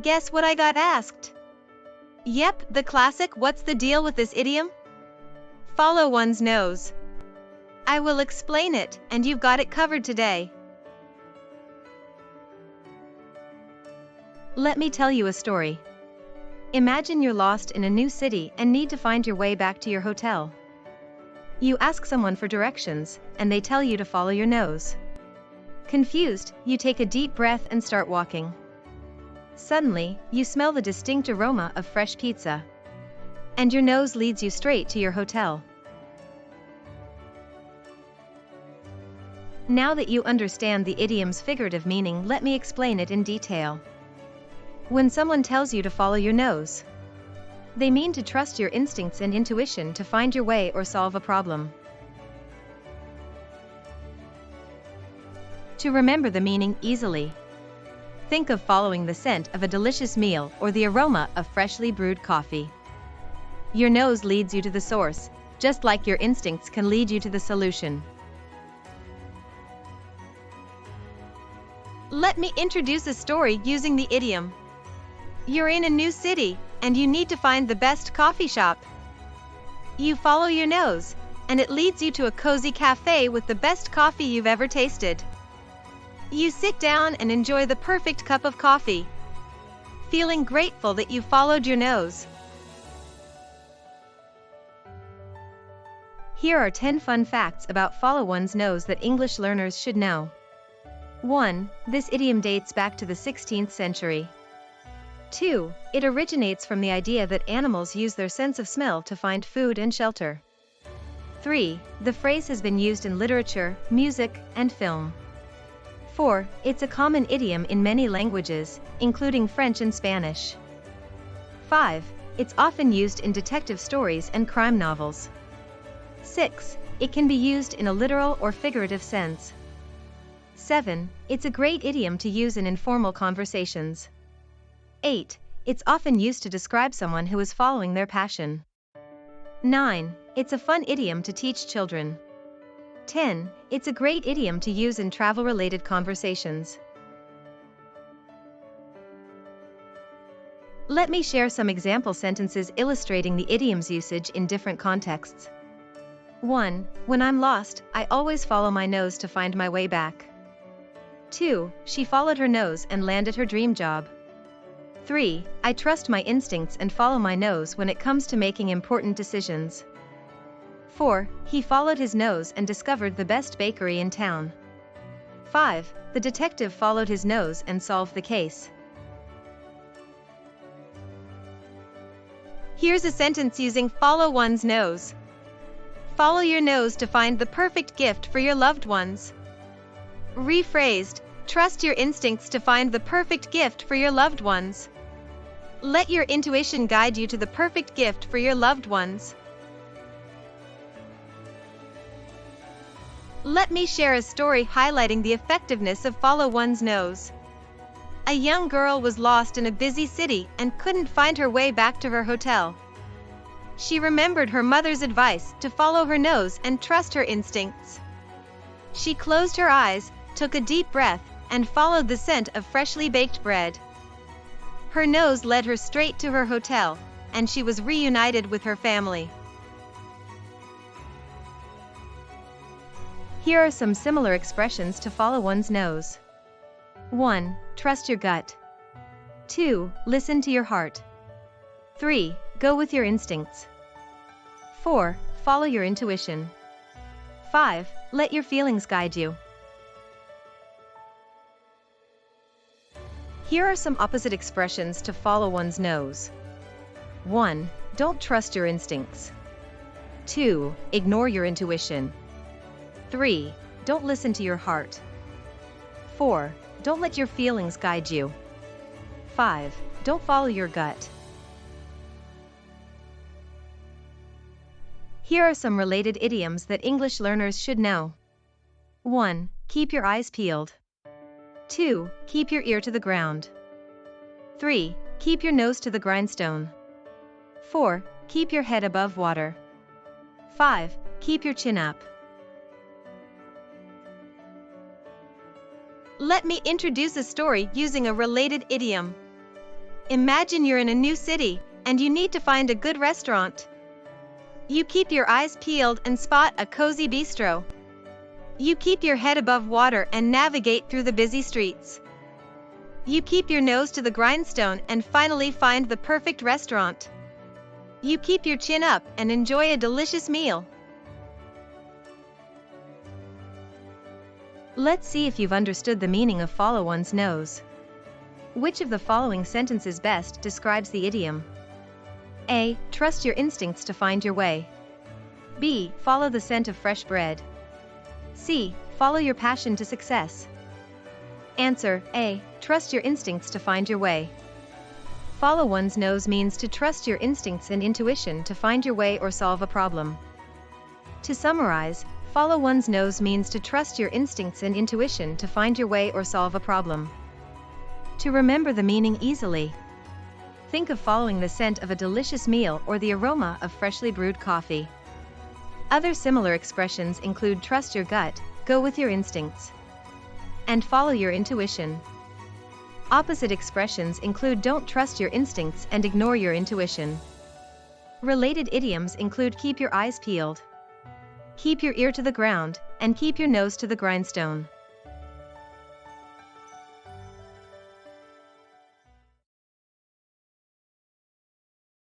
Guess what I got asked? Yep, the classic "what's the deal with this idiom?" Follow one's nose. I will explain it, and you've got it covered today. Let me tell you a story. Imagine you're lost in a new city and need to find your way back to your hotel. You ask someone for directions, and they tell you to follow your nose. Confused, you take a deep breath and start walking. Suddenly, you smell the distinct aroma of fresh pizza. And your nose leads you straight to your hotel. Now that you understand the idiom's figurative meaning, let me explain it in detail. When someone tells you to follow your nose, they mean to trust your instincts and intuition to find your way or solve a problem. To remember the meaning easily, think of following the scent of a delicious meal or the aroma of freshly brewed coffee. Your nose leads you to the source, just like your instincts can lead you to the solution. Let me introduce a story using the idiom. You're in a new city, and you need to find the best coffee shop. You follow your nose, and it leads you to a cozy cafe with the best coffee you've ever tasted. You sit down and enjoy the perfect cup of coffee, feeling grateful that you followed your nose. Here are 10 fun facts about follow one's nose that English learners should know. 1. This idiom dates back to the 16th century. 2. It originates from the idea that animals use their sense of smell to find food and shelter. 3. The phrase has been used in literature, music, and film. 4. It's a common idiom in many languages, including French and Spanish. 5. It's often used in detective stories and crime novels. 6. It can be used in a literal or figurative sense. 7. It's a great idiom to use in informal conversations. 8. It's often used to describe someone who is following their passion. 9. It's a fun idiom to teach children. 10. It's a great idiom to use in travel-related conversations. Let me share some example sentences illustrating the idiom's usage in different contexts. 1. When I'm lost, I always follow my nose to find my way back. 2. She followed her nose and landed her dream job. 3. I trust my instincts and follow my nose when it comes to making important decisions. 4. He followed his nose and discovered the best bakery in town. 5. The detective followed his nose and solved the case. Here's a sentence using follow one's nose. Follow your nose to find the perfect gift for your loved ones. Rephrased, trust your instincts to find the perfect gift for your loved ones. Let your intuition guide you to the perfect gift for your loved ones. Let me share a story highlighting the effectiveness of follow one's nose. A young girl was lost in a busy city and couldn't find her way back to her hotel. She remembered her mother's advice to follow her nose and trust her instincts. She closed her eyes, took a deep breath, and followed the scent of freshly baked bread. Her nose led her straight to her hotel, and she was reunited with her family. Here are some similar expressions to follow one's nose. 1. Trust your gut. 2. Listen to your heart. 3. Go with your instincts. 4. Follow your intuition. 5. Let your feelings guide you. Here are some opposite expressions to follow one's nose. 1. Don't trust your instincts. 2. Ignore your intuition. 3. Don't listen to your heart. 4. Don't let your feelings guide you. 5. Don't follow your gut. Here are some related idioms that English learners should know. 1. Keep your eyes peeled. 2. Keep your ear to the ground. 3. Keep your nose to the grindstone. 4. Keep your head above water. 5. Keep your chin up. Let me introduce a story using a related idiom. Imagine you're in a new city, and you need to find a good restaurant. You keep your eyes peeled and spot a cozy bistro. You keep your head above water and navigate through the busy streets. You keep your nose to the grindstone and finally find the perfect restaurant. You keep your chin up and enjoy a delicious meal. Let's see if you've understood the meaning of follow one's nose. Which of the following sentences best describes the idiom? A. Trust your instincts to find your way. B. Follow the scent of fresh bread. C. Follow your passion to success. Answer A. Trust your instincts to find your way. Follow one's nose means to trust your instincts and intuition to find your way or solve a problem. To summarize, follow one's nose means to trust your instincts and intuition to find your way or solve a problem. To remember the meaning easily, think of following the scent of a delicious meal or the aroma of freshly brewed coffee. Other similar expressions include trust your gut, go with your instincts, and follow your intuition. Opposite expressions include don't trust your instincts and ignore your intuition. Related idioms include keep your eyes peeled, keep your ear to the ground, and keep your nose to the grindstone.